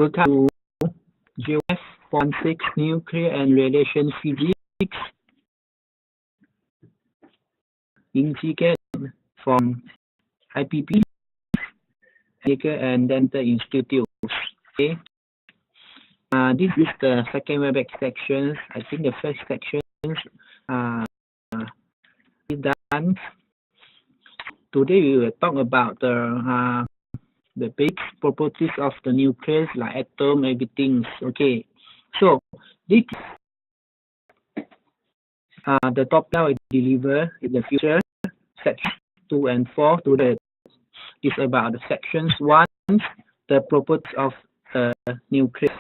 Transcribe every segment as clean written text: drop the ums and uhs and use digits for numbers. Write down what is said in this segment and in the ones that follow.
Welcome to JIF 416 Nuclear and Radiation Physics Integrate from IPP and Dental Institute. Okay. This is the second webex section. I think the first section is done. Today we will talk about the basic properties of the nucleus, like atom, everything. Okay, so this the top now I deliver in the future. Section 2 and 4 today is about the sections 1, the properties of the nucleus.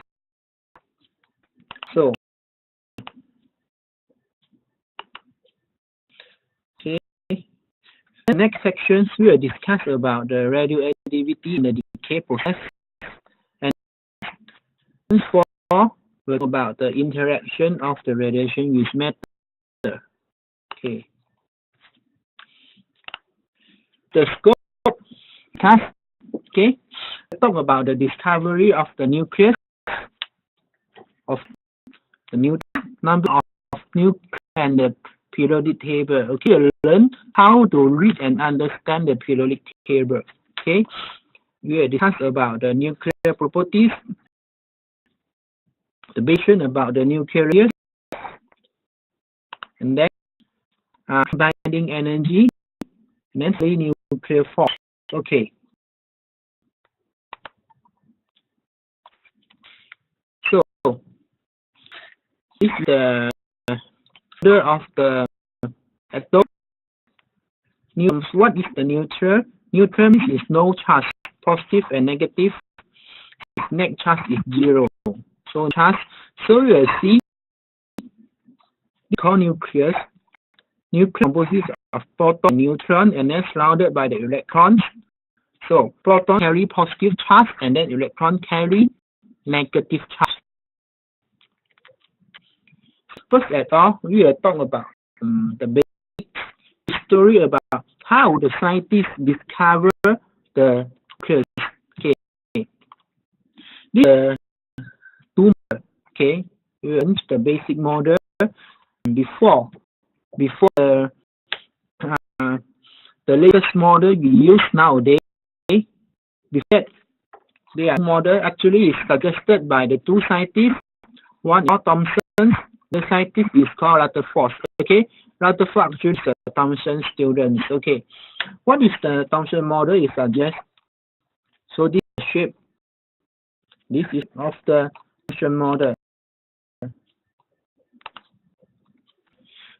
So okay, the next sections we will discuss about the radioactivity in the decay process, and 4 will talk about the interaction of the radiation with matter. Okay, the scope task. Okay, talk about the discovery of the nucleus, of the new number of nucleus and the periodic table. Okay, learn how to read and understand the periodic table. Okay, we will discuss about the nuclear properties, the basic about the nucleus, and then binding energy, and then nuclear force. Okay. So this is the order of the atom. What is the neutral? Neutral is no charge, positive and negative. Net charge is 0. So charge. So you will see the core nucleus. Nucleus composed of proton and neutron, and then surrounded by the electrons. So proton carry positive charge, and then electron carry negative charge. First of all, we will talk about the basic story about how the scientists discover the nucleus. Okay, this is the okay, we learn the basic model before the latest model we use nowadays. Before that, the model actually is suggested by the two scientists. One is Thomson. The scientist is called Rutherford. Okay, Rutherford actually is a Thomson student. Okay, what is the Thomson model? It suggests. So this shape. This is of the Thomson model.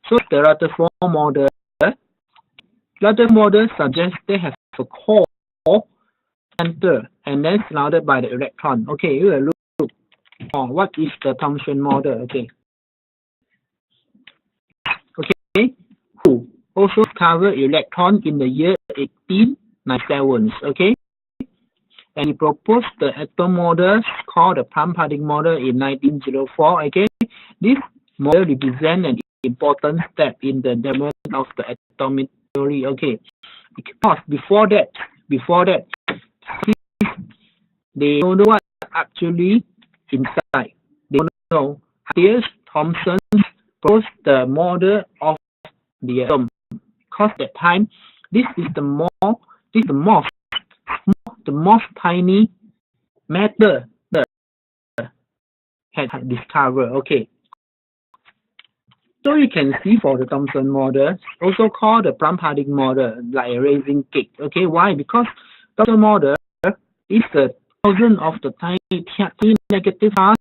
So the Rutherford model. Rutherford model suggests they have a core center and then surrounded by the electron. Okay, we will look what is the Thomson model. Okay. Okay, who also discovered electron in the year 1897. Okay, and he proposed the atom model called the paradigm model in 1904. Okay, this model represents an important step in the development of the atomic theory. Okay, because before that, they don't know what actually inside. They don't know. Here's Thomson proposed the model of the atom. Because that time, this is the most tiny matter that had discovered. Okay. So you can see for the Thomson model, also called the paradigm model, like a raising cake. Okay, why? Because Thomson model is the thousand of the tiny negative charge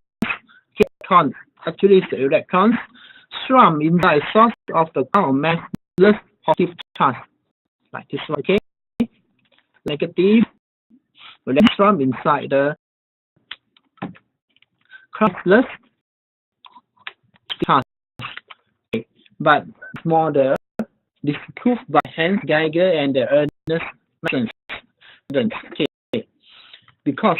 electrons. Actually, it's the electrons swarm inside source of the massless positive charge, like this one. Okay, negative electron inside the massless charge. Okay. But this model disproved by Hans Geiger and the Ernest Maxson. Okay, because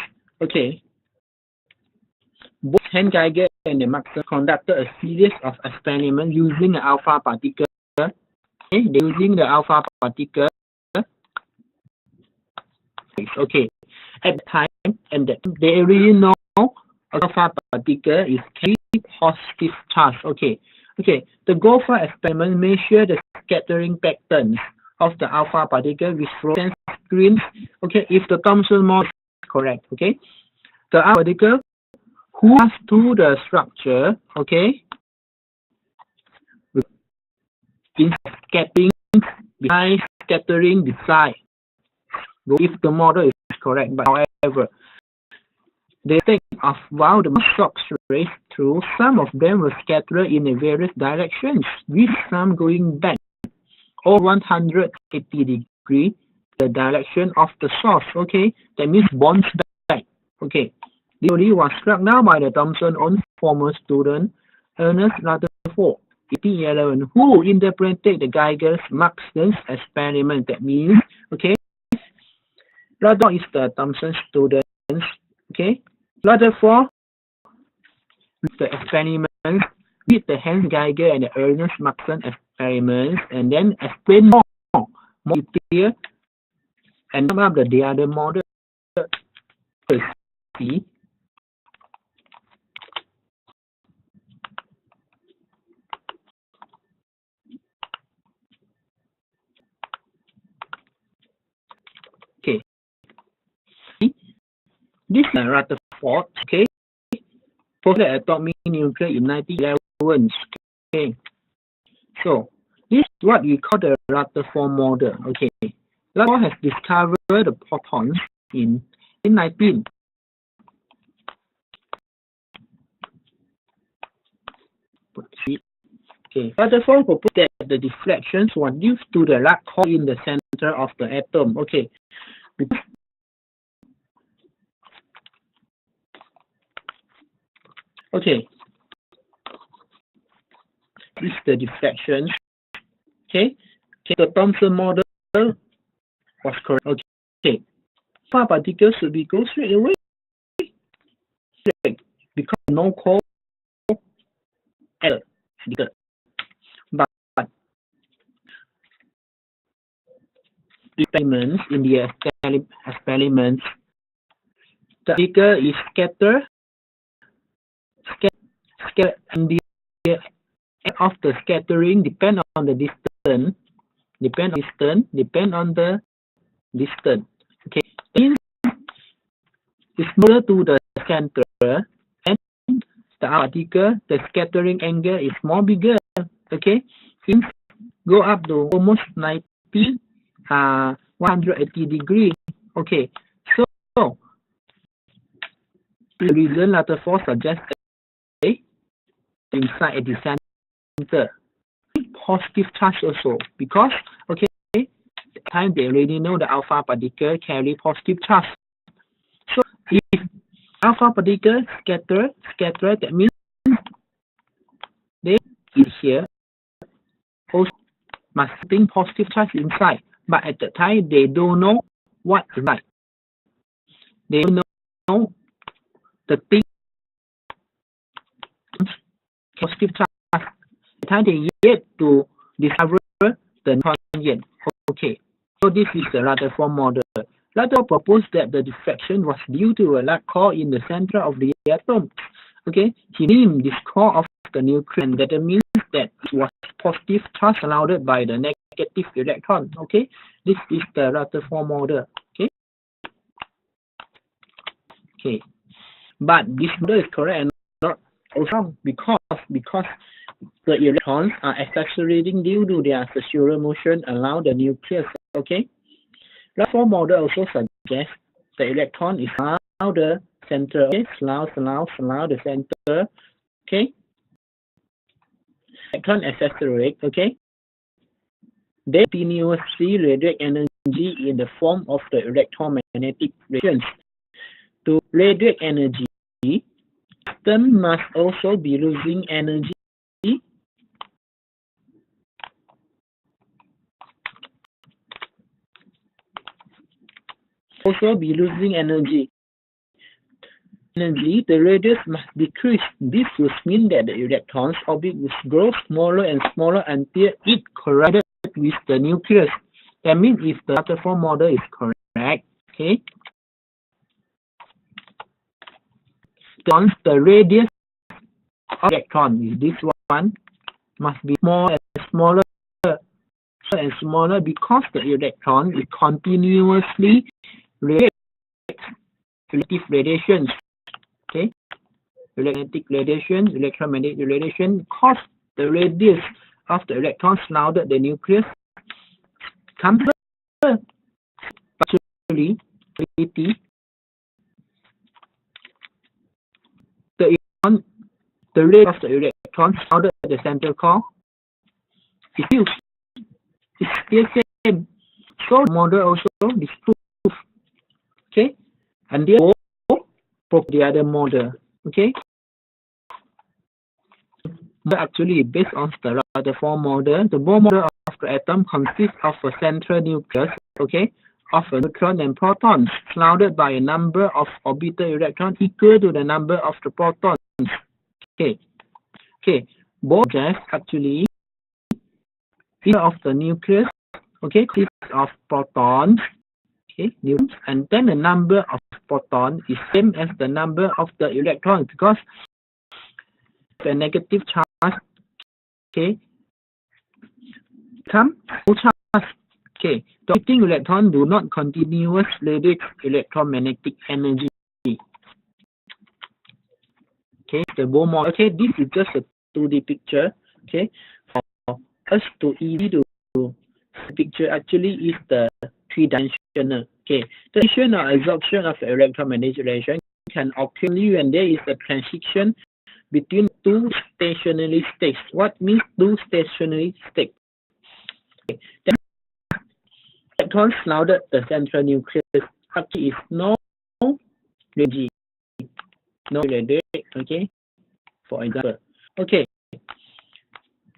both Hans Geiger and the Maxson conducted a series of experiments using the alpha particle. Okay, they're using the alpha particle. Okay, at the time, and they really know alpha particle is carry positive charge. Okay. The goal for experiment measure the scattering patterns of the alpha particle with fluorescent screens. Okay, if the Thomson model is correct. Okay, the alpha particle who pass through the structure. Okay, in scattering behind scattering the side. If the model is correct, but however, they think of while the shocks race through, some of them will scatter in a various directions, with some going back or 180 degree the direction of the source. Okay, that means bounce back. Okay, the theory was struck down by the Thomson own former student Ernest Rutherford, 1811, who interpreted the Geiger-Maxwell's experiment. That means, okay, Rutherford is the Thomson student. Okay, Rutherford the experiments with the Hans Geiger and the Ernest Maxwell experiments, and then explain more detail and come up the other model. See. Okay. This is Rutherford. Okay. Posted atomic nuclear in 1911. Okay. So this is what we call the Rutherford model. Okay. Rutherford has discovered the protons in 19. Okay. Rutherford proposed that the deflections were due to the black hole in the center of the atom. Okay. Okay. This is the deflection. Okay. The Thomson model was correct. Okay. Alpha particles should be go straight away because no core L. But experiments in the experiments, the particle is scattered and the of the scattering depend on the distance. Depend on the distance. Okay, means it's smaller to the center, and the particle, the scattering angle is more bigger. Okay, since go up to almost 180 degree. Okay, so the reason Rutherford suggests inside at the center positive charge also, because okay, at the time they already know the alpha particle carry positive charge. So if alpha particle scatter, that means they is here also must bring positive charge inside. But at the time they don't know what is right. They don't know the thing positive charge. At the time they yet to discover the neutron yet. Okay, so this is the Rutherford model. Rutherford proposed that the diffraction was due to a black hole in the center of the atom. Okay, he named this core of the nucleus, and that means that it was positive charge surrounded by the negative electron. Okay, this is the Rutherford model. Okay, but this model is correct and not wrong because the electrons are accelerating due to their circular motion around the nucleus. Okay, Rutherford model also suggests the electron is around the center. Okay, surround the center. Okay, electron accelerate. Okay, they continuously radiate energy in the form of the electromagnetic radiance. To radiate energy, the system must also be losing energy. The radius must decrease. This would mean that the electron's orbit will grow smaller and smaller until it collided with the nucleus. That means if the Rutherford model is correct, okay, once the radius of electron is this one, must be smaller and smaller and smaller because the electron is continuously radiates relative radiations. Okay, electromagnetic radiation cause the radius of the electron surrounded the nucleus comes actually the rate of the electron surrounded the central core is used. It's still same. So the model also disprove. Okay, and the other model. Okay, but actually based on the Rutherford model, the Bohr model of the atom consists of a central nucleus. Okay, of a neutron and protons surrounded by a number of orbital electrons equal to the number of the protons. Okay, both gas actually of the nucleus, okay, consists of protons, okay, neutrons, and then the number of protons is same as the number of the electrons because the negative charge, okay, come no charge. Okay, the emitting electron do not continuously radiate electromagnetic energy. Okay, the Bohr model. Okay, this is just a 2D picture. Okay, for us to easy to picture actually is the 3-dimensional. Okay, the addition or absorption of electromagnetic radiation can occur when there is a transition between two stationary states. What means two stationary states? Okay, the electrons surrounded the central nucleus actually is no energy. No radiate, okay, for example. Okay,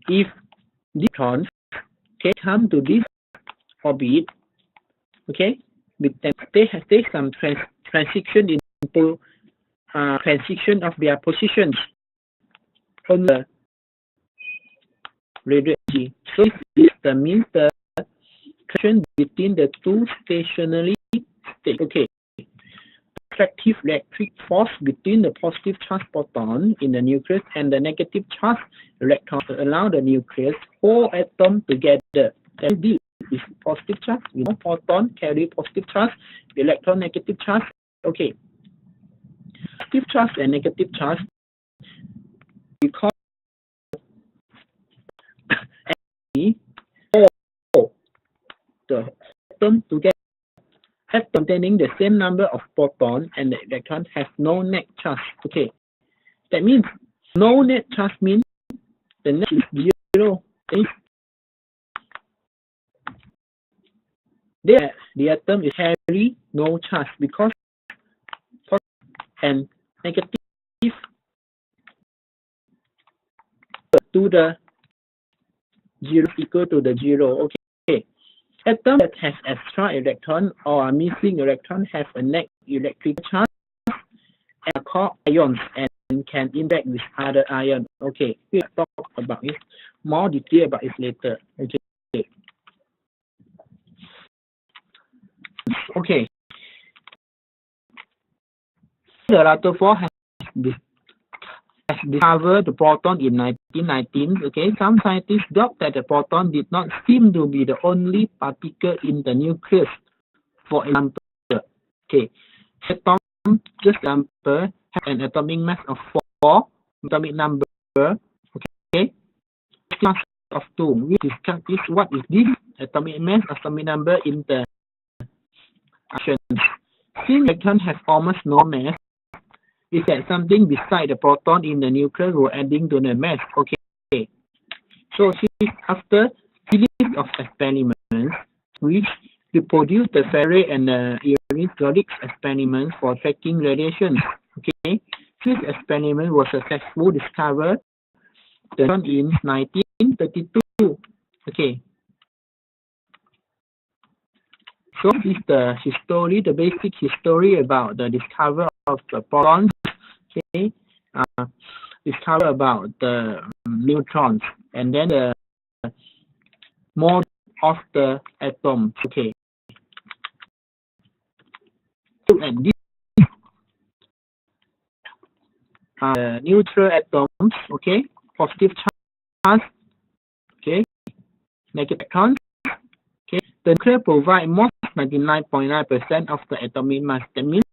if electrons come to this orbit, okay, with them, they take some transition into transition of their positions on the radiate energy. So this means the transition between the two stationary states. Okay. Attractive electric force between the positive charge proton in the nucleus and the negative charge electron allow the nucleus whole atom together. This is positive charge, you know, proton carry positive charge, electron negative charge. Okay, positive charge and negative charge because the atom together. Atom containing the same number of protons and the electron has no net charge. Okay, that means no net charge means the net is 0. There, the atom is carry no charge because and negative to the 0 equal to the 0. Okay. Atom that has extra electron or a missing electron have a net electric charge and are called ions and can interact with other ions. Okay, we'll talk about it more detail about it later. Okay. The Rutherford has discovered the proton in 1919. Okay, some scientists doubt that the proton did not seem to be the only particle in the nucleus. For example, okay, atom, just example, have an atomic mass of 4, atomic number, okay, mass of 2. We discuss this. What is this atomic mass, atomic number in the action? Since electron has almost no mass, is that something beside the proton in the nucleus were adding to the mass? Okay. So after series of experiments, which reproduced the Faraday and the ionospheric experiments for tracking radiation. Okay. This experiment was successfully discovered in 1932. Okay. So this is the history, the basic history about the discovery of the protons. Okay, discover about the neutrons and then the mode of the atom. Okay, look at this. neutral atoms, okay, positive charge, okay, negative electrons, okay. The nucleus provide most 99.9% of the atomic mass. That means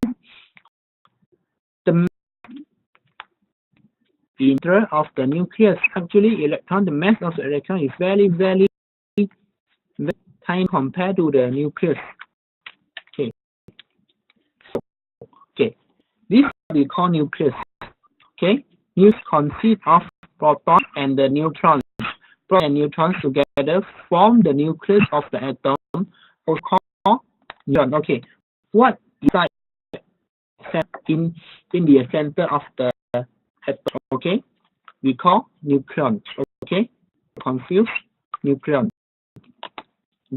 the interior of the nucleus, actually the mass of the electron is very, very, very tiny compared to the nucleus. Okay. Okay. This we call nucleus. Okay. Nucleus consists of protons and the neutrons. Protons and neutrons together form the nucleus of the atom, also called neutron. Okay. What is in the center of the atom? Okay. We call nucleons. Okay. Confuse nucleon.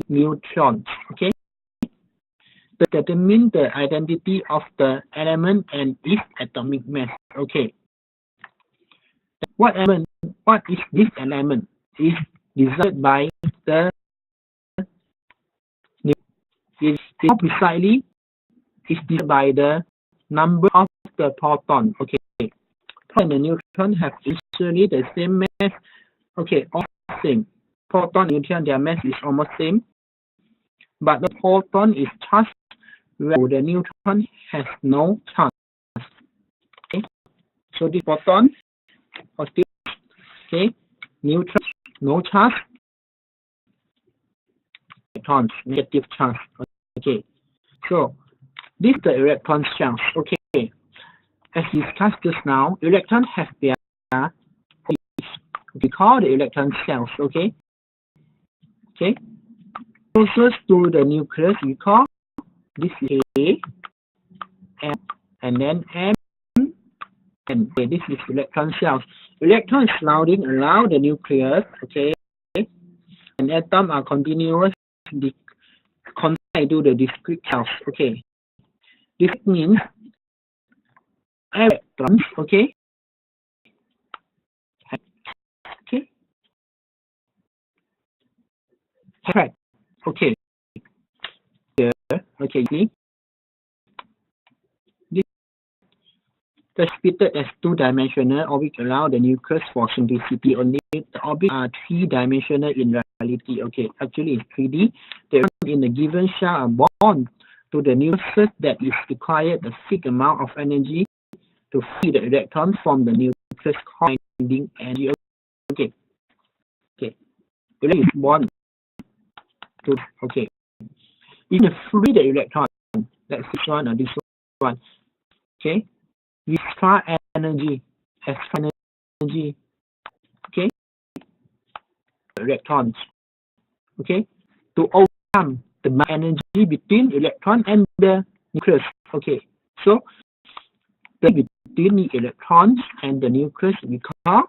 Neutrons. Okay. To determine the identity of the element and its atomic mass. Okay. What is this element? Is designed by the is more precisely is designed by the number of the proton. Okay. Proton and neutron have essentially the same mass. Okay, all same. Proton and neutron, their mass is almost same, but the proton is charged where the neutron has no charge. Okay, so this proton positive, okay, neutron no charge, electrons negative charge. Okay, so this is the electron shells. Okay, as discussed just now, electrons have their we call the electron shells. Okay, okay, closest to the nucleus we call this is A, M, and then M, and okay, this is electron shells. Electrons surrounding around the nucleus, okay, and atoms are continuous contained to the discrete shells. Okay, this means electrons, okay, okay, correct, okay, here, okay, see. The splitted as two-dimensional orbit around the nucleus for simplicity only. The orbits are three-dimensional in reality. Okay, actually it's 3D. The electrons in a given shell are bound to the nucleus that is required a fixed amount of energy to free the electron from the nucleus binding energy. Okay, okay. Electron is bound to okay. In a free the electron, that's this one or this one. Okay. Extra energy, okay, electrons, okay, to overcome the energy between electron and the nucleus. Okay, so the between the electrons and the nucleus we call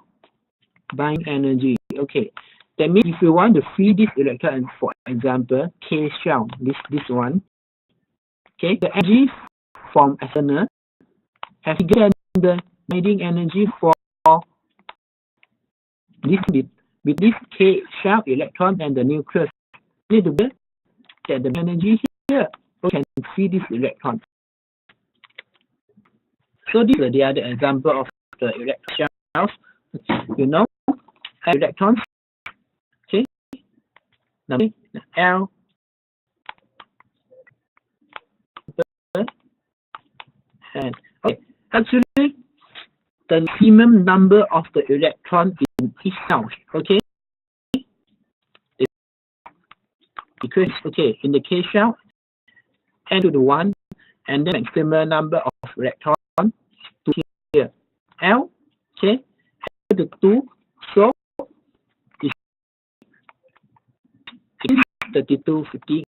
binding energy. Okay, that means if you want to free this electron, for example, K shell, this one, okay, the energy from external has given the binding energy for this bit with this K shell electron and the nucleus. Need to get the energy here, we can free this electron. So this is the other example of the electron shells. You know, electrons. Okay, now L. And okay, actually, the maximum number of the electron in each cell. Okay, because okay, in the K shell, n to the 1, and then maximum number of electrons to here, L. Okay, n to the 2, so it's 32, 50,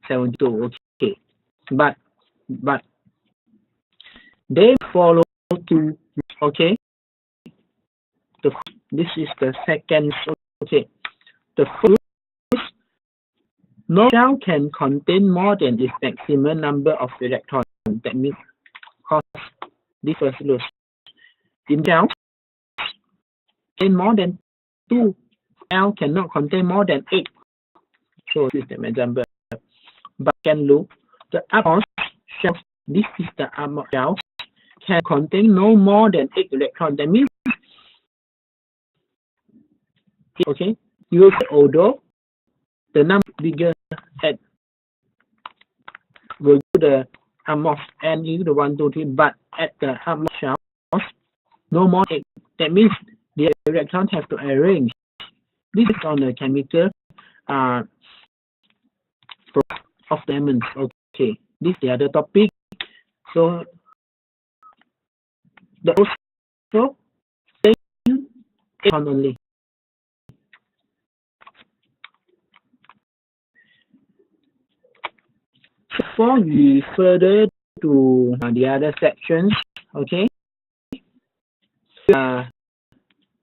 72. Okay, but they follow to okay. This is the second. Okay, the first, no shell can contain more than its maximum number of electrons. That means, cause this was loose. In shells, contain more than 2. L cannot contain more than 8. So this is the example. But can look the uppermost shells. This is the uppermost shells. can contain no more than 8 electrons. That means, okay, you will say although the number bigger at will do the Amos and you the 1, 2, 3, but at the Amos shells, no more 8. That means the electrons have to arrange. This is on the chemical of the elements. Okay, this is the other topic. So the also same electron only. Before we further to the other sections, okay,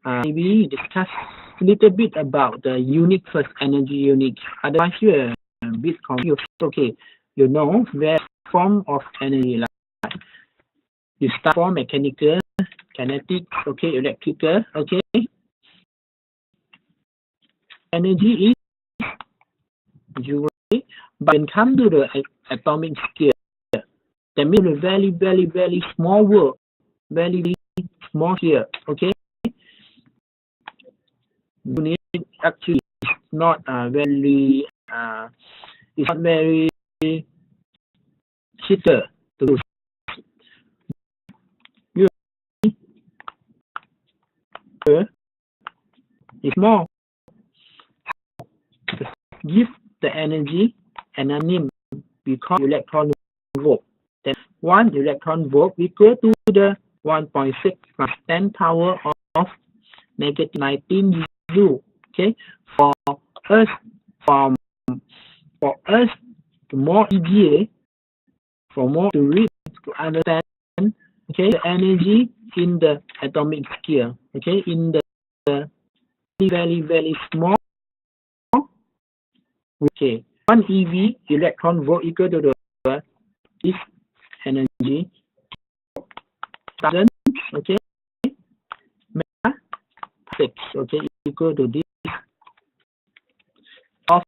maybe discuss a little bit about the unit first, energy unit. Otherwise, you're a bit confused. Okay, you know various form of energy, like you start from mechanical, kinetic, okay, electrical, okay. Energy is usually, but when it comes to the atomic scale, that means a very, very, very small world, very, very small here, okay. Unit actually is not very, it's not very cheaper to use. It's more. Give the energy and a name we call electron volt. Then 1 electron volt equal to the 1.6 plus 10 power of negative 19 joule. Okay, for us, the more easier, for more to read, to understand, okay, the energy in the atomic scale, okay, in the very, very small, okay, 1 eV electron volt equal to the this energy, okay, okay, equal to this of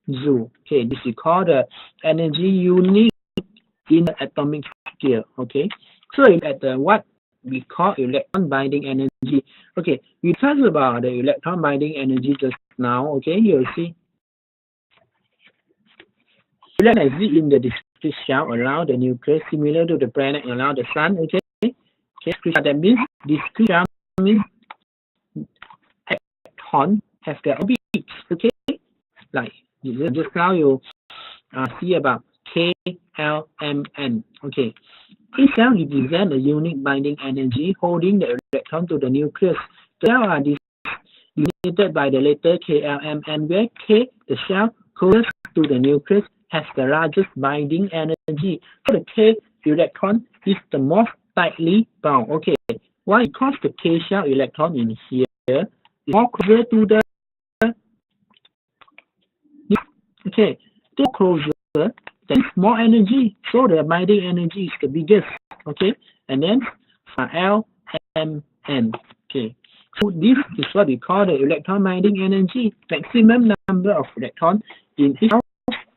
joule. Okay, this is called the energy unit in the atomic scale. Okay, so at the what we call electron binding energy. Okay, we talked about the electron binding energy just now. Okay, you'll see electron exist in the discrete shell around the nucleus, similar to the planet around the sun. Okay, that means discrete shell means electron have their orbits. Okay, like just now you see about KLMN. Okay, each cell represents a unique binding energy holding the electron to the nucleus. The cells are designated by the letter KLMN, where K, the shell closest to the nucleus, has the largest binding energy. So the K electron is the most tightly bound. Okay, why? Because the K shell electron in here is more closer to the okay, too closer, there is more energy, so the binding energy is the biggest. Okay, and then LMN. Okay, so this is what we call the electron binding energy. Maximum number of electrons in L,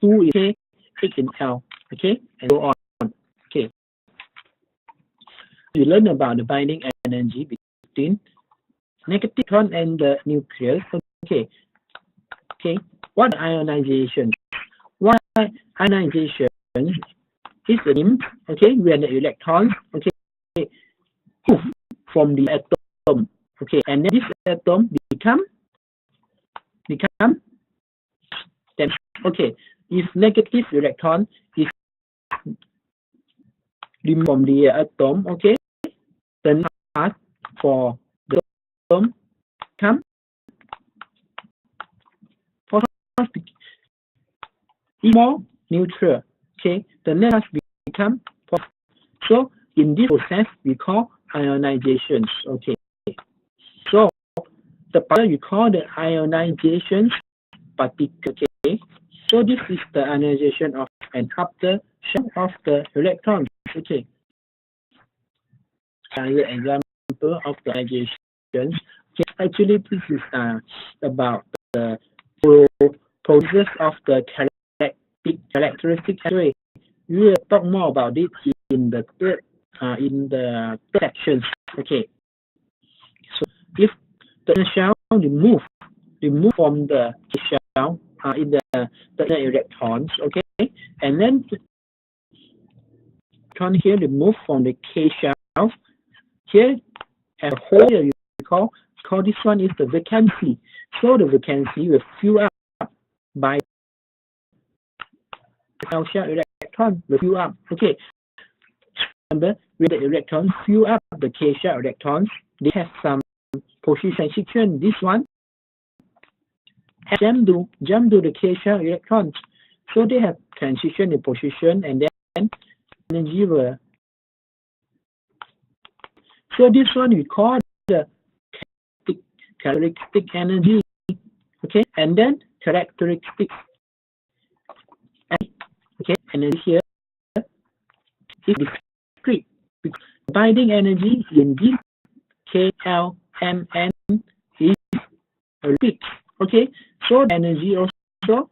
2 in K, 8 in L. Okay, and so on. Okay, you learn about the binding energy between negative electron and the nucleus. Okay, what ionization? Why ionization is the name, okay, when the electrons, okay, move from the atom, okay, and then this atom become then, okay, if negative electron is removed from the atom, okay, then part for the atom become more neutral. Okay, the net become positive. So in this process we call ionizations. Okay, so the particle we call the ionization particle. Okay, so this is the ionization of an upper shell of the electrons. Okay, another example of the ionization. Okay, actually this is about the process of the characteristic. Anyway, we will talk more about it in the third in the sections. Okay, so if the shell remove from the shell in the electrons, okay, and then electron here remove from the K shell. Here a hole you call this one is the vacancy. So the vacancy will fill up by shell electron will fill up. Okay. Remember, when the electrons fill up the K shell electrons, they have some position transition. This one jump to the K shell electrons. So they have transition in position, and then energy will. So this one we call the characteristic energy. Okay, and then characteristics. Okay, energy here is discrete. Because binding energy in this KLMN is fixed. Okay, so energy also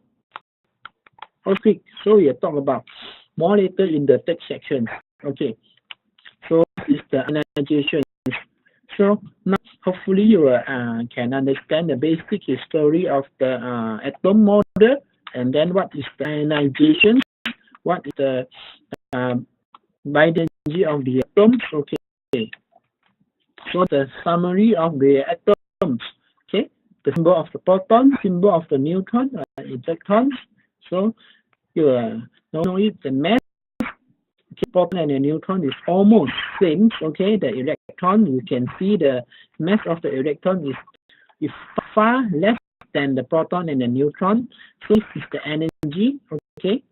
fixed. So we'll talk about more later in the third section. Okay, so it's the ionization. So now hopefully you can understand the basic history of the atom model, and then what is the ionization, what is the binding energy of the atoms. Okay, so the summary of the atoms. Okay, the symbol of the proton, symbol of the neutron, electrons. So you know it, the mass. Okay, proton and the neutron is almost same. Okay, the electron, you can see the mass of the electron is far less than the proton and the neutron. So this is the energy. Okay,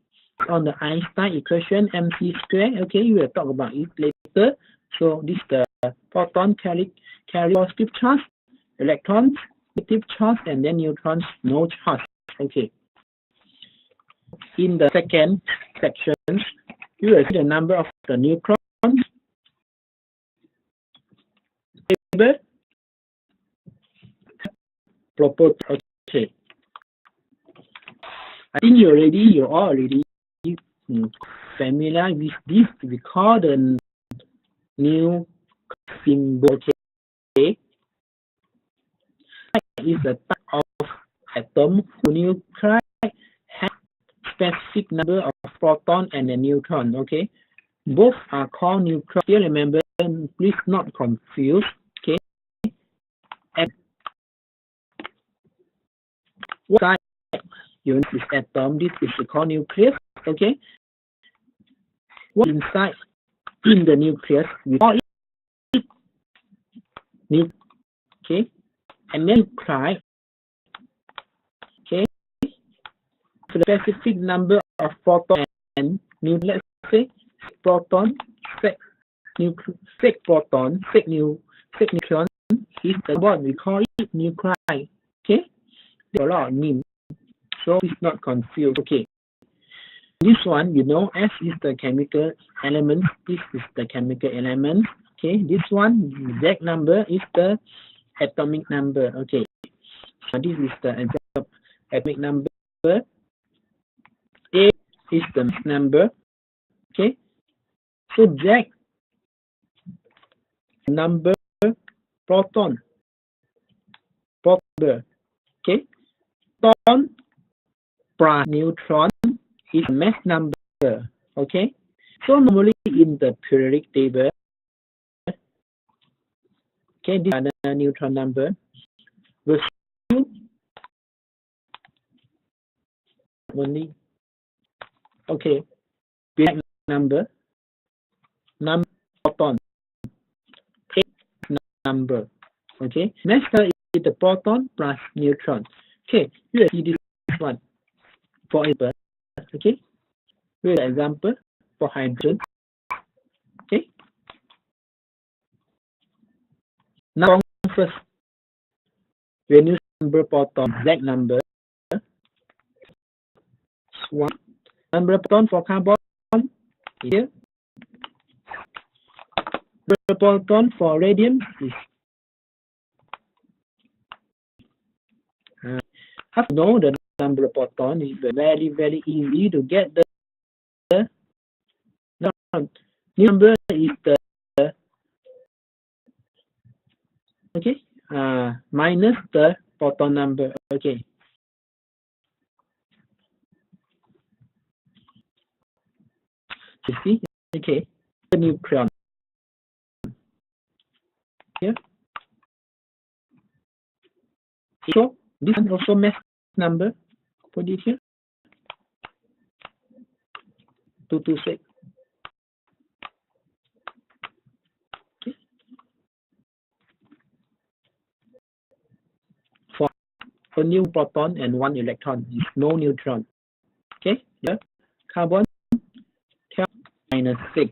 on the Einstein equation mc squared. Okay, we will talk about it later. So this is the proton carry positive charge, electrons negative charge, and then neutrons no charge. Okay. In the second section, you will see the number of the neutrons. Okay. I think you're already familiar with this. We call the new symbol. Okay. Is the type of atom whose nuclei have specific number of proton and a neutron. Okay, both are called nuclei. Still remember, please not confuse. Okay, and what type unit is atom? This is called nucleus. Okay, what inside in the nucleus we call it nucleus. Okay, and then nuclei. Okay, so the specific number of proton and neutron. Let's say proton, sec proton, sec neutron is the one we call it nuclei. Okay, there are a lot of names, so it's not confused. Okay, this one you know S is the chemical element. This is the chemical element. Okay, this one Z number is the atomic number. Okay, so this is the atomic number. A is the mass number. Okay, so Z number proton. Okay, proton plus neutron is mass number. Okay, so normally in the periodic table, okay, this is the neutron number. Only okay, number proton number. Okay, next is the proton plus neutron. Okay, let's see this one for example. Okay, here's an example for hydrogen. Okay, now first when you number proton, Z number. One number proton for carbon here. The proton for radium is have to know the number of proton is very easy to get the number is the okay, minus the proton number, okay. You see, okay, the neutron here. So this one also mass number, put it here, 226. Okay. For a new proton and 1 electron, is no neutron. Okay, yeah, carbon 12 minus 6,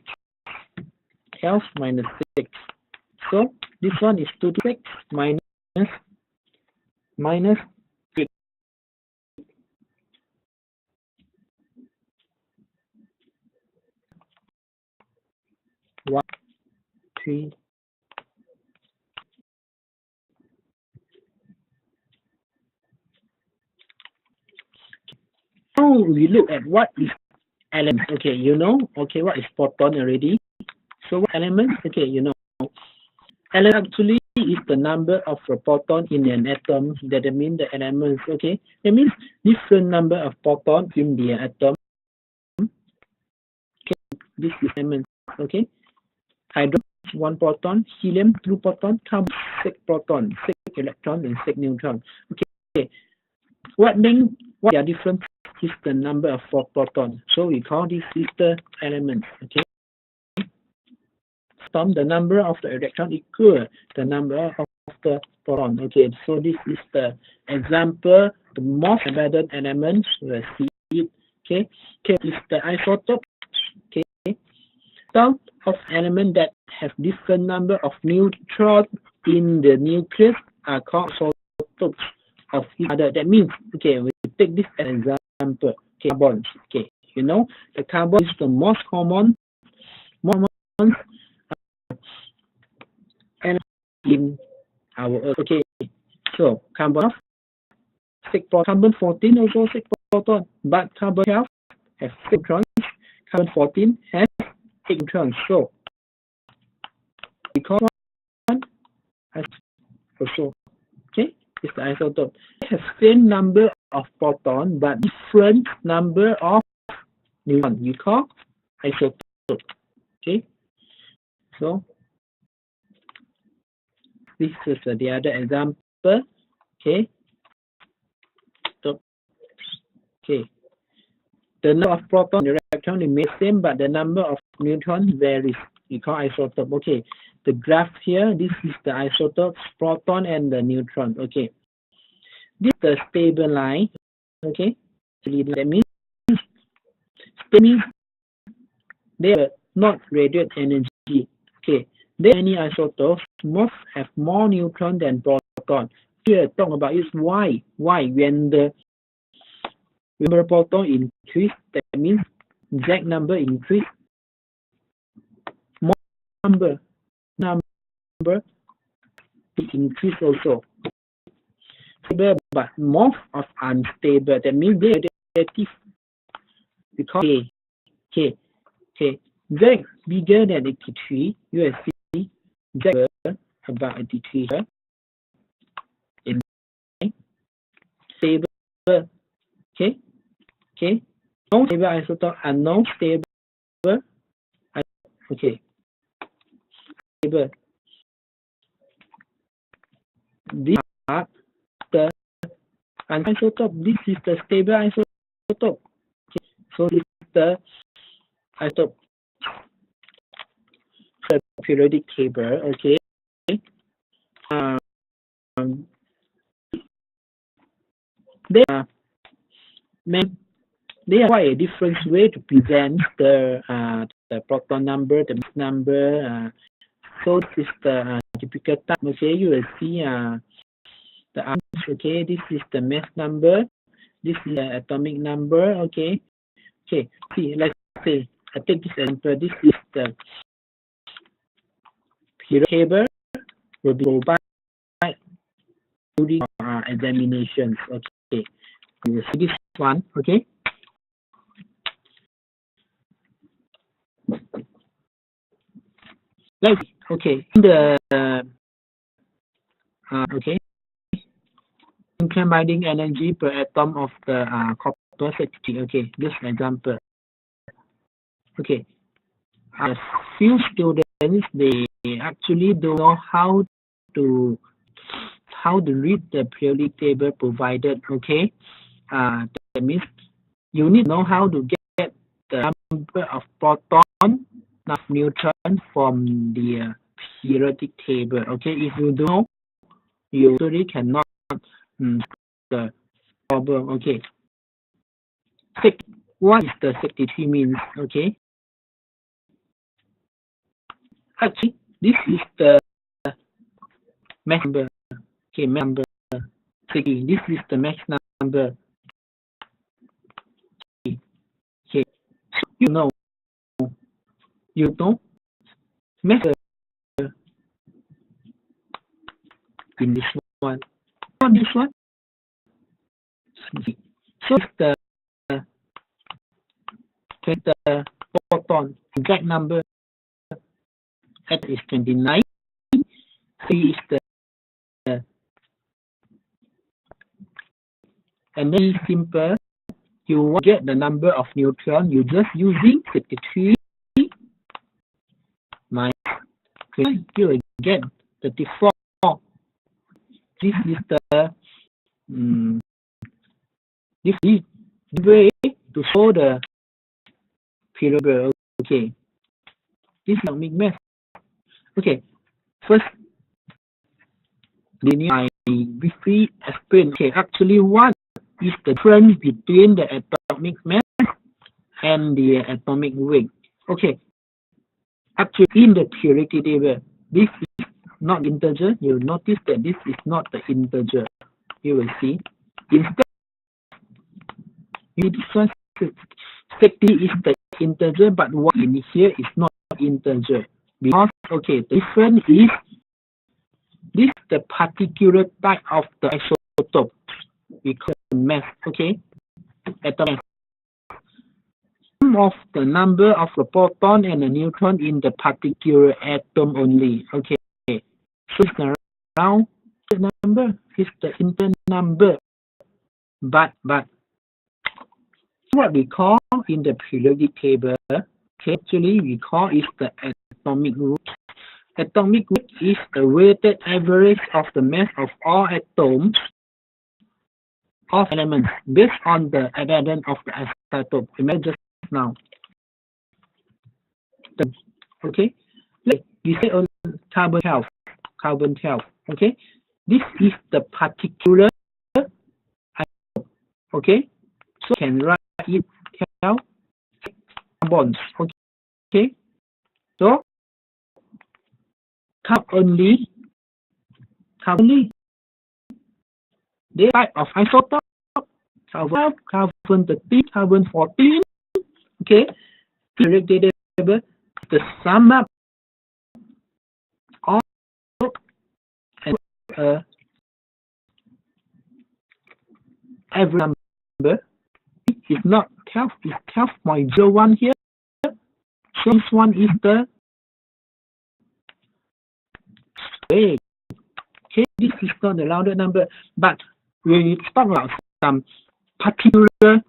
12 minus 6. So this one is 226 minus 6. 1, 3. Now we look at what is element. Okay, you know, okay, what is proton already. So what element? Okay, you know, element actually is the number of a proton in an atom. That means the elements. Okay, that means different number of proton in the atom. Okay, this is element. Okay, hydrogen 1 proton, helium 2 proton, carbon 6 proton, 6 electron, and 6 neutron. Okay, what are different is the number of 4 proton. So we call this is the element. Okay. The number of the electron equal the number of the proton. Okay, so this is the example, the most abundant elements. Let's see it. Okay, is the isotope. Okay, some of elements that have different number of neutrons in the nucleus are called isotopes of each other. That means, okay, we take this as an example. Okay, carbon. Okay, you know, the carbon is the most common and in our Earth. Okay, so carbon 6 proton, carbon 14 also 6 proton, but carbon 12 has 6 neutrons, carbon 14 has 8 neutrons. So because one has also, okay, it's the isotope. It has same number of proton but different number of neutrons. We call isotope. Okay, so this is the other example. Okay. So, okay. The number of proton and electron remain same, but the number of neutrons varies. We call isotope. Okay. The graph here, this is the isotopes, proton and the neutron. Okay. This is the stable line. Okay. That means they are not radiate energy. Okay. There are many isotopes. Most have more neutron than proton. Here, talk about is why. Why? When the proton increase, that means Z number increase. More number increase also. Stable, but most of unstable. That means they are relative. Because K Z bigger than 83, you will see Z about 83 here. In stable, okay, non-stable isotope and non-stable, okay, stable. These are the isotope. This is the stable isotope. Okay. So this is the isotope. The periodic table. Okay. They are quite a different way to present the proton number, the mass number. So this is the typical type. Okay, you will see the arms. Okay, this is the mass number. This is the atomic number. Okay. See, let's say I take this example. This is the periodic table. Will be provided during examinations. Okay, you will see this one. Okay. Okay, in the Okay, nuclear binding energy per atom of the copper 60. Okay, this example. Okay, a few students they actually don't know how to read the periodic table provided. Okay, that means you need to know how to get the number of proton, of neutron from the periodic table. Okay, if you don't know, you really cannot the problem. Okay, what is the 63 means? Okay, actually this is the max number. Okay, max number 60. This is the max number. Okay, so you know measure in this one. On this one, so the proton exact number that is 29. C is the and then simple. You want to get the number of neutron. You just using 53 minus 20. You will get 34. This is the this way to show the period. Okay, this is atomic mass. Okay, first I briefly explain. Okay, actually what is the difference between the atomic mass and the atomic weight? Okay, actually in the periodic table, this is not integer. You notice that this is not the integer. You will see. Instead, this one 60 is the integer, but what in here is not integer. Because okay, the difference is this is the particular type of the isotope. We call it mass. Okay, atom mass. Sum of the number of the proton and the neutron in the particular atom only. Okay, so it's around the number is the internal number, but what we call in the periodic table, okay, actually we call is the atomic weight. Atomic weight is the weighted average of the mass of all atoms of elements based on the abundance of the isotope. Remember just now. Okay, you say on carbon 12. Okay, this is the particular isotope. Okay, so you can write it 12 carbons. Okay, so carbon the type of isotope carbon 13, carbon 14. Okay, periodic table the sum up of every number. It is not 12, it's 12.01 here. So this one is the weight. Okay, this is not the rounded number, but when we talk about some particular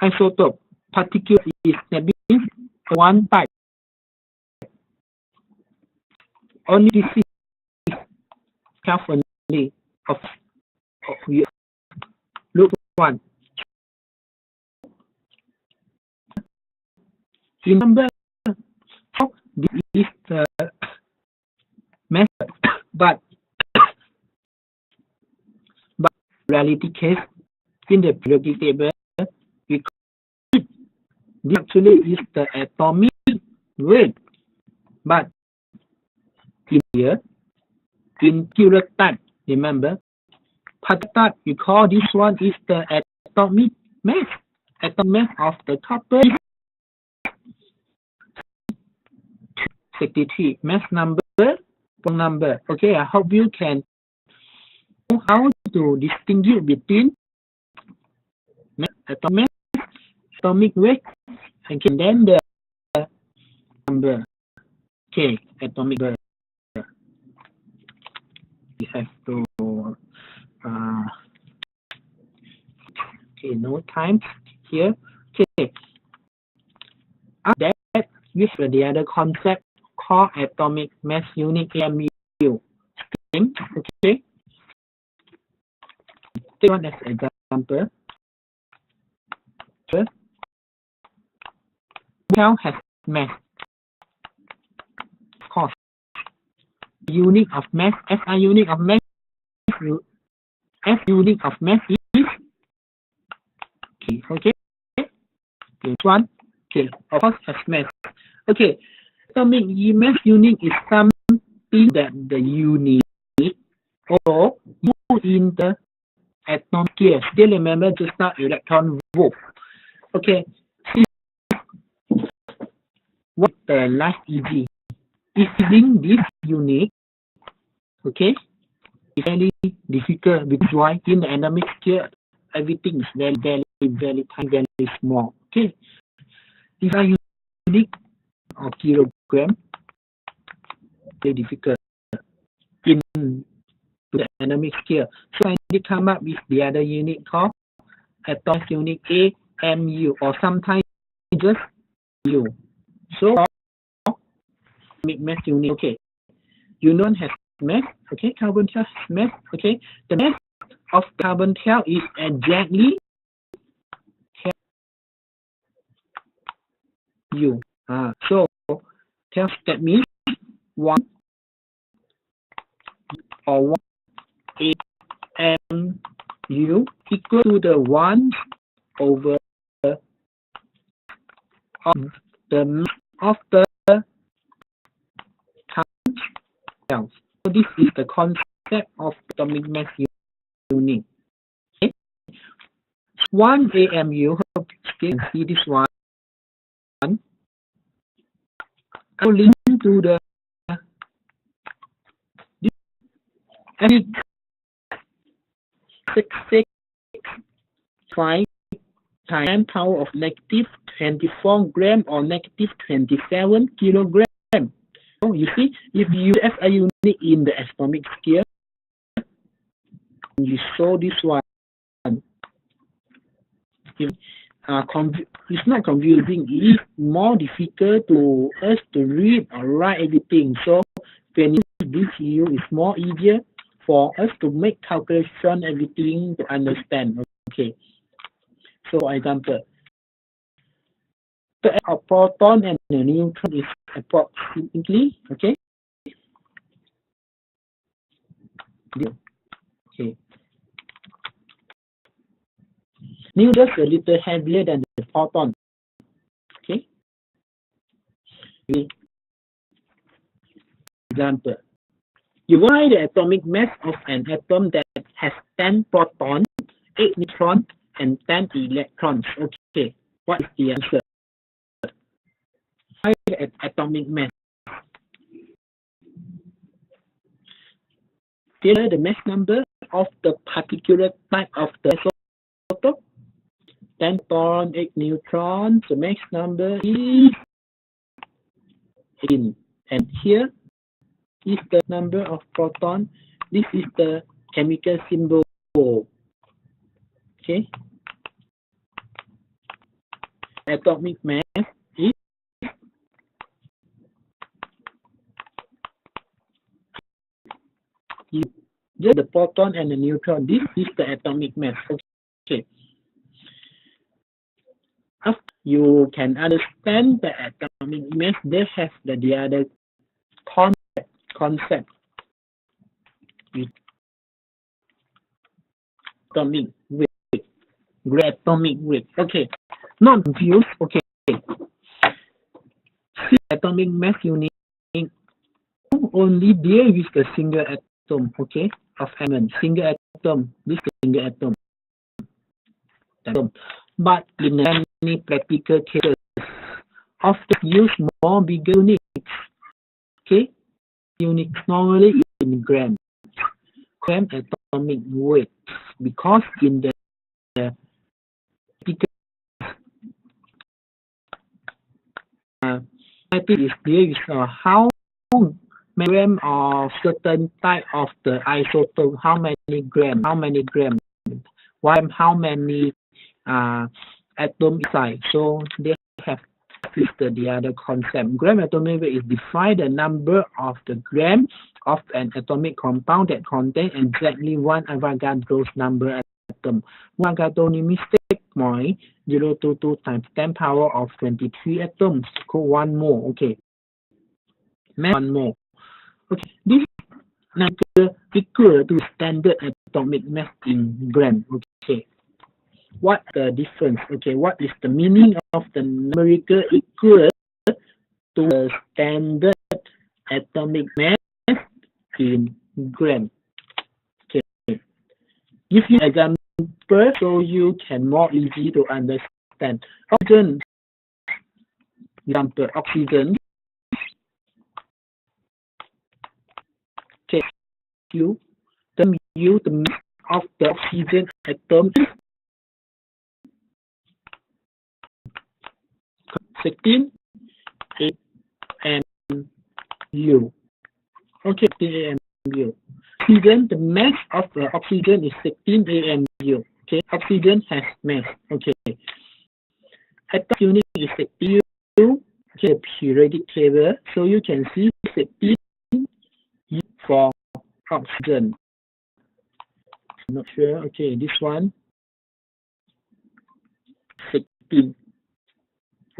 isotope, particular is that means one type. Only this is 12 only of look one. Remember, this is the method, but reality case in the periodic table, we this actually is the atomic weight, but in here, in kilotype, remember, part we call this one is the atomic mass. Atomic mass of the copper is 63. Mass number, number. Okay, I hope you can know how to distinguish between atomic weight, and then the number. Okay, atomic number. we have to okay, no time here. Okay, after that we have the other concept called atomic mass unit AMU. Okay, take one as example. Now has mass. Of course, unit of mass. SI unit of mass. S unit of mass is okay. This one. Okay, of course has mass. Okay, atomic mass unit is something that the unit or you in the atom scale. Still remember just now electron volt. Okay, what the last EG is using this unit. Okay, it's very difficult because why in the atomic scale everything is very tiny, very small. Okay, these are unit or kilogram. Very difficult in the atomic scale. So I need to come up with the other unit called atomic unit AMU or sometimes just U. So atomic mass unit. Okay, union has mass. Okay, carbon tail has mass. Okay, the mass of carbon tail is exactly U. So tail that means 1 or 1 AMU equal to the 1 over of the mass of the carbon tail. So this is the concept of atomic mass unit. Okay. 1 AMU. Okay, you can see this one. I will link to the every 665 times power of negative 24 gram or negative 27 kilogram. So you see, if you use a unit in the atomic scale, you saw this one. It's not confusing. It's more difficult to us to read or write everything. So when you use this here, it's more easier for us to make calculation, everything to understand. Okay. So for example, the a proton and a neutron is approximately okay. Okay. Neutron is a little heavier than the proton. Okay. Example. You find the atomic mass of an atom that has 10 protons, 8 neutrons, and 10 electrons. Okay. What is the answer? Find the atomic mass. Here the mass number of the particular type of the isotope. 10 proton, 8 neutrons. The mass number is 18. And here is the number of proton. This is the chemical symbol. Okay. Atomic mass is just the proton and the neutron. This is the atomic mass. Okay. After you can understand the atomic mass, they have the other concept. Atomic weight. Great atomic weight. Okay. Not confused. Okay. See, atomic mass unit only deal with the single atom. Okay. Of element. Single atom. This single atom. But in many practical cases, often use more bigger units. Okay, units normally in grams. Gram atomic weight, because in the practical is there is how gram of certain type of the isotope, how many gram, why how many atom inside. So they have listed the other concept. Gram atomic weight is defined the number of the gram of an atomic compound that contains exactly 1 Avogadro's number atom. 1 Avogadro means 0.022 times 10 power of 23 atoms, called 1 mole. Okay, 1 mole. Okay, this number equal to standard atomic mass in gram. Okay, what the difference? Okay, what is the meaning of the numerical equal to the standard atomic mass in gram? Okay, give you an example so you can more easy to understand. Oxygen, example, oxygen. Okay, the mass of the oxygen atom is 16 AMU. Okay, 16 AMU. Oxygen, the mass of the oxygen is 16 AMU. Okay, oxygen has mass. Okay, atom unit is 16. Okay, periodic table. So you can see 16 for oxygen. I'm not sure. Okay, this one 16.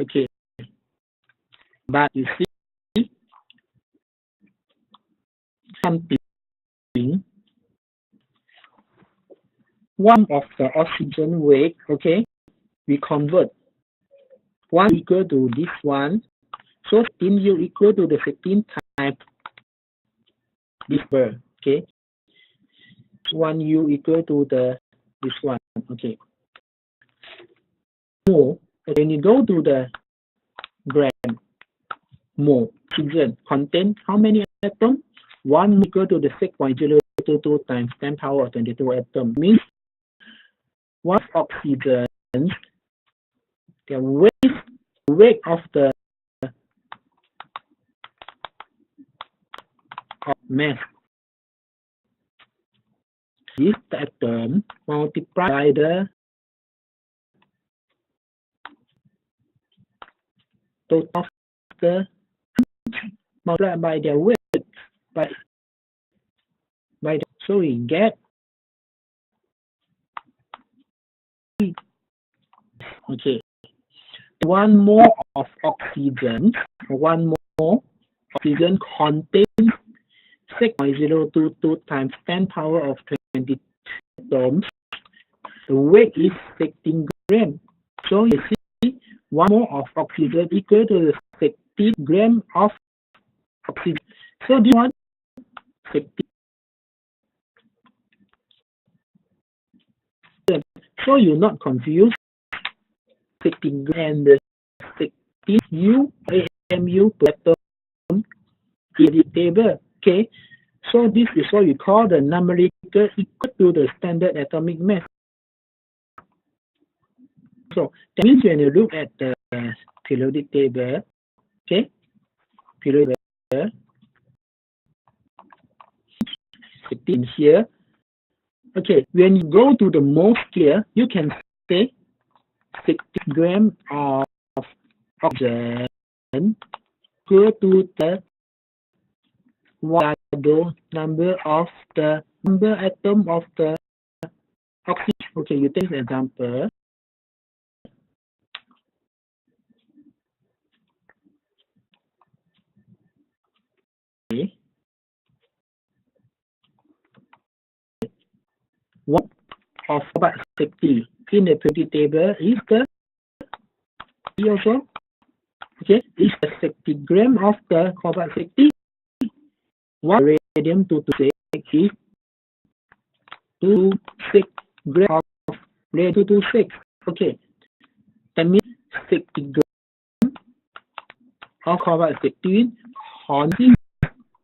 Okay, but you see something. One of the oxygen weight. Okay, we convert 1 equal to this one. So 16U equal to the 16 times this number. Okay, 1U equal to the this one. Okay. Mole. When you go to the gram, mole oxygen contain how many atoms? 1 equal to the 6.022 times 10 power of 22 atom. Means one oxygen, the weight of the mass is the atom multiplied by the total of the multiplied by their weight by the, so we get okay 1 mole of oxygen, 1 mole oxygen contains 6.022 times 10 power of 20 atoms. The weight is 16 grams. So you see 1 mole of oxygen equal to 16 grams of oxygen. So this one 16. So you're not confused. 16 grams and the 16 U AMU per atom in the table. Okay. So this is what we call the numerical equal to the standard atomic mass. So that means when you look at the periodic table, okay, periodic table, 16 here. Okay, when you go to the mole scale, you can say 60 grams of oxygen equal to the number of the atom of the oxygen. Okay, you take an example. Okay. One of about 60 in the periodic table is the also. Okay, is the 60 gram of the cobalt 60. What radium 226 is 26 grams of radium 226. Okay, that means 60 grams of cobalt 16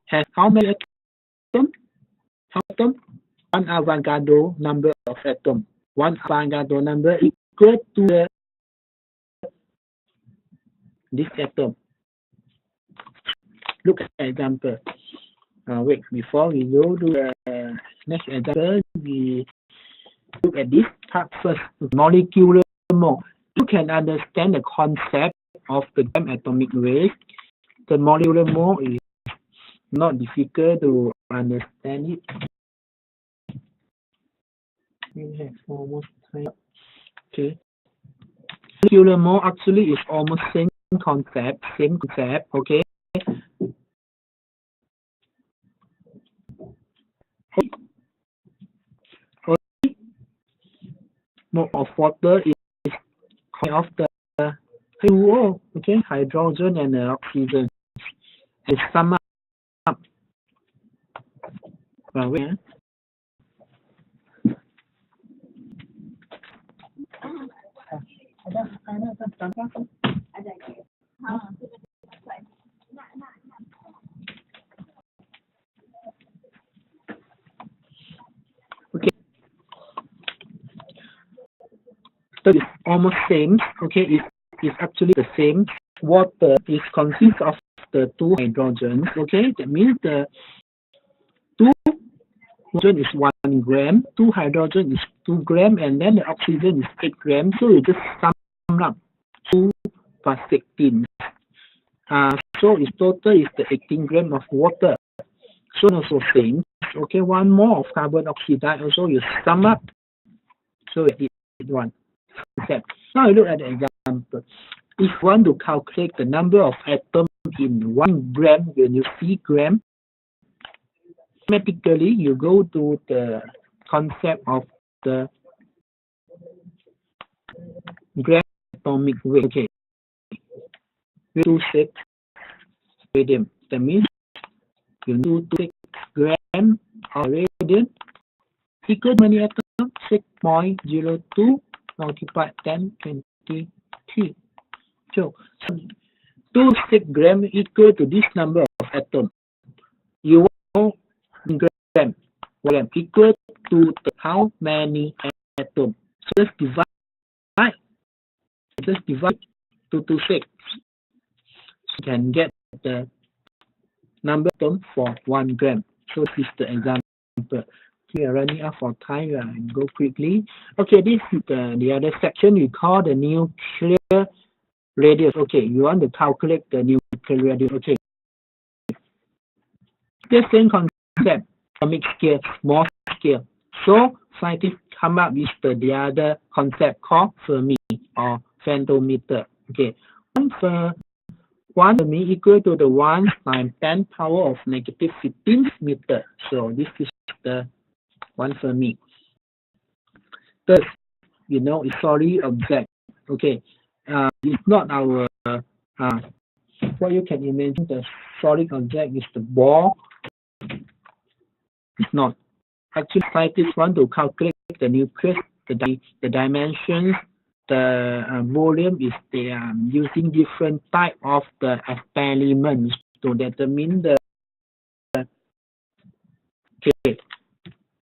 has how many atoms? Atom? 1 Avogadro number of atoms. 1 Avogadro number equal to this atom. Look at the example. Wait, before we go to the next example, we look at this part first, molecular mole. You can understand the concept of the gram atomic weight. The molecular mole is not difficult to understand it. We have almost time. Okay. Molecular mole actually is almost same concept, okay. Mole of water is of the H2O, okay, hydrogen and oxygen. They sum up. Wait. Okay. So it's almost same. Okay, it's actually the same. Water is consists of the two hydrogens. Okay, that means the two hydrogen is 1 gram, two hydrogen is 2 gram, and then the oxygen is 8 grams. So you just sum up 2 plus 16. So its total is the 18 gram of water. So also same. Okay, 1 mole of carbon dioxide also you sum up. So it is 1. Now you look at the example. If you want to calculate the number of atoms in 1 gram, when you see gram, automatically you go to the concept of the gram atomic weight. Okay, 26 radium. That means you need 26 gram of radium equal to many atoms? 6.02 multiplied 1023. So 26 gram equal to this number of atoms. You want gram equal to how many atoms? So just divide to 26. So you can get the number of atoms for 1 gram. So this is the example. We are running out for time. Go quickly. Okay, this is the other section we call the nuclear radius. Okay, you want to calculate the nuclear radius. Okay, the same concept, atomic scale, small scale. So scientists come up with the other concept called Fermi or femtometer. Okay, one Fermi equal to the 1 times 10 power of negative 15 meter. So this is the 1 Fermi. Thus, you know, it's solid object. Okay, it's not our what you can imagine. The solid object is the ball. It's not. Actually, scientists want to calculate the nucleus, the dimensions, the volume. Is they are using different type of the experiments to determine the. Okay,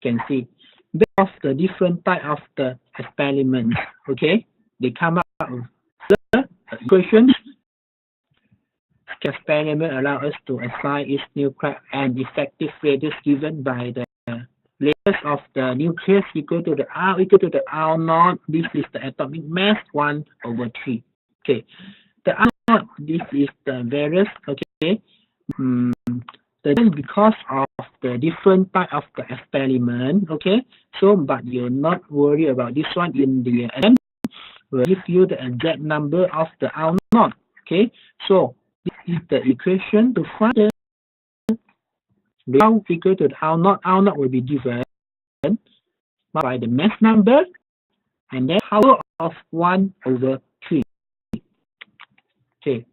can see based of the different type of the experiments. Okay, they come up with the equations. The experiment allow us to assign its nuclear and effective radius given by the radius of the nucleus equal to the R equal to the R naught. This is the atomic mass 1/3. Okay, the R naught, this is the various. Okay, because of the different type of the experiment. Okay, so but you're not worried about this one. In the end, will give you the exact number of the R naught. Okay, so this is the equation to find the R equal to the R naught. R naught will be given by the mass number and then power of 1/3. Okay.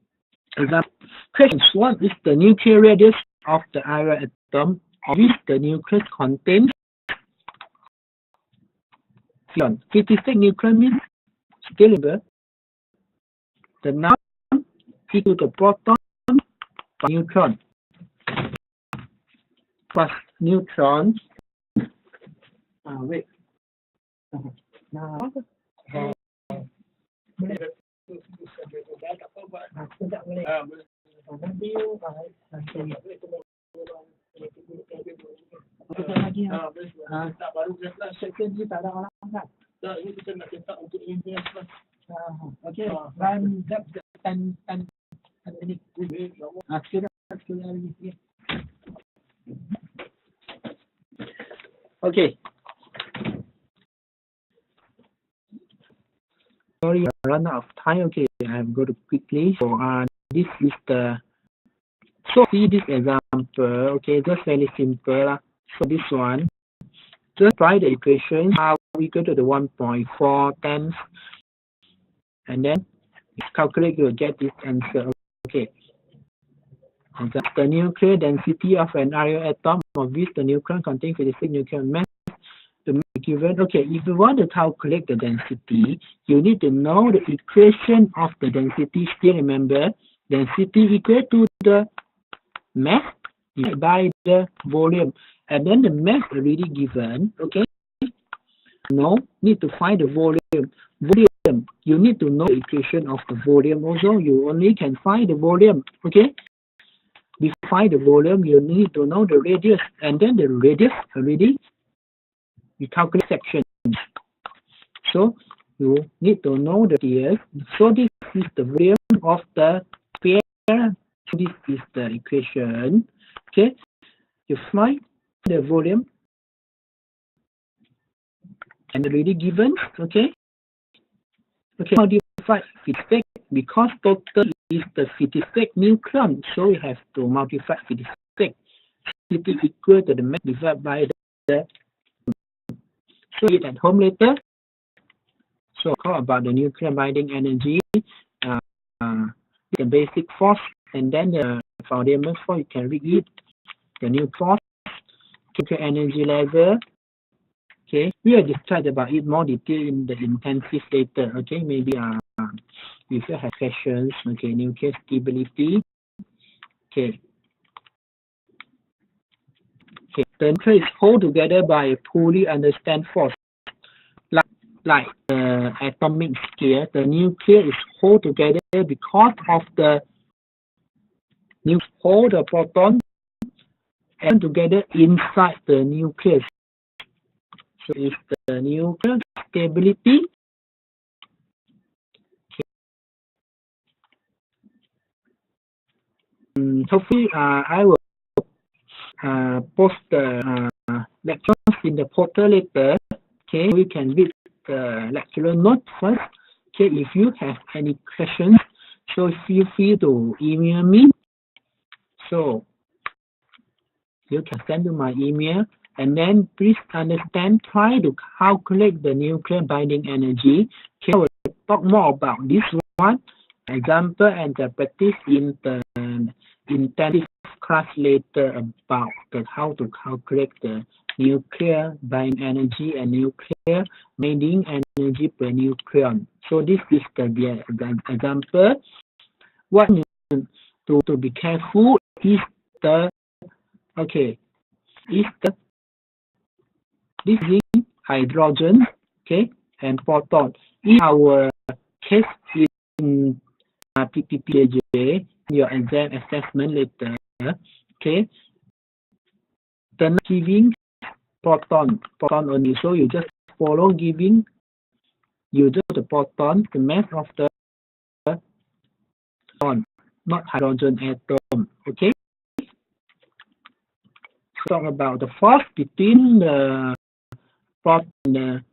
Example. Question 1 is the nuclear radius of the iron atom of which the nucleus contains 56 nucleon means scalable. The number equal to proton neutron plus neutrons. Wait. Now. lagi. Baru section ni tak ada orang kan? Ini kita nak cetak untuk invest lah. Okay, dan 10 minit. Sekarang lagi. Okay. Sorry, I run out of time. Okay, I'm going to quickly. So, this is the. So see this example. Okay, just very simple. So this one, just try the equation. How we go to the 1.4 times, and then calculate. You'll get this answer. Okay. And that's the nuclear density of an aerial atom of which the nucleon contains 56 nuclear mass. The given. Okay, if you want to calculate the density, you need to know the equation of the density. Still remember, density equal to the mass divided by the volume, and then the mass already given. Okay, no need to find the volume. You need to know the equation of the volume. Also, you only can find the volume. Okay. Before find the volume, you need to know the radius, and then the radius already you calculate section. So you need to know the radius. So this is the volume of the sphere. So this is the equation. Okay, you find the volume and already given. Okay. Okay. How do you find 56? Because total is the 56 nucleon, so we have to multiply 56. It is equal to the mass divided by the. So it at home later. So talk about the nuclear binding energy, the basic force, and then the fundamental force. You can read it. The nuclear force, nuclear energy level. Okay, we will discuss about it more detail in the intensive later. Okay, maybe if you have questions. Okay, nuclear stability. Okay. Okay, the nucleus is held together by a poorly understand force. Like the atomic scale, the nucleus is held together because of the nucleus hold the proton and together inside the nucleus. So it's the nuclear stability. Hopefully, I will post the lectures in the portal later. Okay, we can read the lecturer note first. Okay, if you have any questions, so feel free to email me. So you can send to my email, and then please understand. Try to calculate the nuclear binding energy. Okay, I will talk more about this one example and the practice in the intensive class later about how to calculate the nuclear binding energy and nuclear binding energy per nucleon. So this is the example. What you need to be careful is the this is hydrogen, okay, and proton. In our case in PPPAJ, your exam assessment later, okay, the giving proton only. So you just follow giving, you do the proton, the mass of the proton, not hydrogen atom. Okay. Talk about the force between the proton and the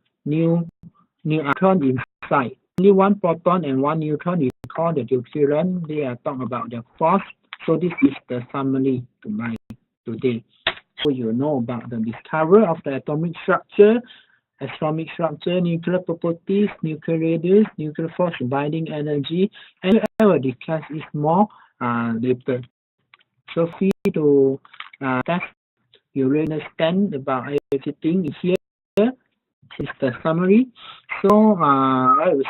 neutron inside. Only one proton and one neutron is called the deuterium. They are talking about the force. So this is the summary to my today. So you know about the discovery of the atomic structure, nuclear properties, nuclear radius, nuclear force, binding energy, and I will discuss it more later. So feel free to test. You really understand about everything here. This is the summary. So I will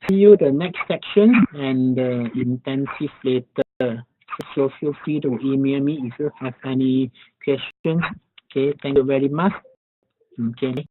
see you the next section and the intensive later. So feel free to email me if you have any questions. Okay, thank you very much. Okay.